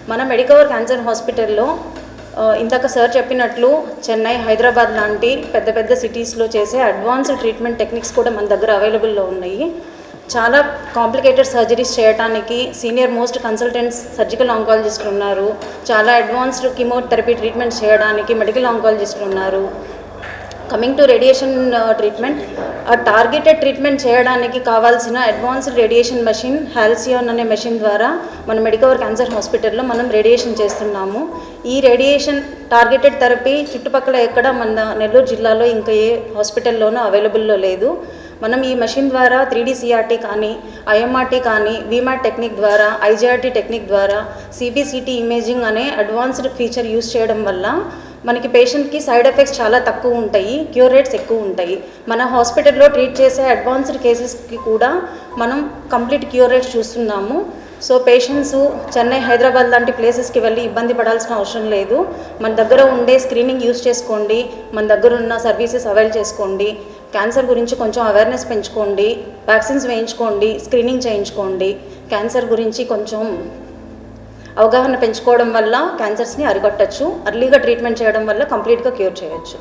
మన Medicover cancer హాస్పిటల్లో ఇందాక సార్ చెప్పినట్లు చెన్నై, హైదరాబాద్ లాంటి పెద్ద పెద్ద సిటీస్లో చేసే అడ్వాన్స్డ్ ట్రీట్మెంట్ టెక్నిక్స్ కూడా మన దగ్గర అవైలబుల్లో ఉన్నాయి. చాలా కాంప్లికేటెడ్ సర్జరీస్ చేయడానికి సీనియర్ మోస్ట్ కన్సల్టెంట్స్ సర్జికల్ ఆంకాలజిస్టులు ఉన్నారు. చాలా అడ్వాన్స్డ్ కీమోథెరపీ ట్రీట్మెంట్ చేయడానికి మెడికల్ ఆంకాలజిస్టులు ఉన్నారు. Coming to radiation treatment, targeted treatment చేయడానికి కావాల్సిన అడ్వాన్స్డ్ రేడియేషన్ మెషిన్ హాల్సియాన్ అనే మెషిన్ ద్వారా మన మెడికవర్ క్యాన్సర్ హాస్పిటల్లో మనం రేడియేషన్ చేస్తున్నాము. ఈ రేడియేషన్ టార్గెటెడ్ థెరపీ చుట్టుపక్కల ఎక్కడ మన నెల్లూరు జిల్లాలో ఇంకా ఏ హాస్పిటల్లోనూ అవైలబుల్లో లేదు. మనం ఈ మెషిన్ ద్వారా 3D CRT కానీ, IMRT కానీ, VMAT టెక్నిక్ ద్వారా, IGRT టెక్నిక్ ద్వారా CBCT ఇమేజింగ్ అనే అడ్వాన్స్డ్ ఫీచర్ యూస్ చేయడం వల్ల మనకి పేషెంట్కి సైడ్ ఎఫెక్ట్స్ చాలా తక్కువ ఉంటాయి, క్యూర్ రేట్స్ ఎక్కువ ఉంటాయి. మన హాస్పిటల్లో ట్రీట్ చేసే అడ్వాన్స్డ్ కేసెస్కి కూడా మనం కంప్లీట్ క్యూర్ రేట్స్ చూస్తున్నాము. సో పేషెంట్స్ చెన్నై, హైదరాబాద్ లాంటి ప్లేసెస్కి వెళ్ళి ఇబ్బంది పడాల్సిన అవసరం లేదు. మన దగ్గర ఉండే స్క్రీనింగ్ యూస్ చేసుకోండి, మన దగ్గర ఉన్న సర్వీసెస్ అవైల్ చేసుకోండి. క్యాన్సర్ గురించి కొంచెం అవేర్నెస్ పెంచుకోండి, వ్యాక్సిన్స్ వేయించుకోండి, స్క్రీనింగ్ చేయించుకోండి. క్యాన్సర్ గురించి కొంచెం అవగాహన పెంచుకోవడం వల్ల క్యాన్సర్స్ని అరికట్టచ్చు. అర్లీగా ట్రీట్మెంట్ చేయడం వల్ల కంప్లీట్గా క్యూర్ చేయొచ్చు.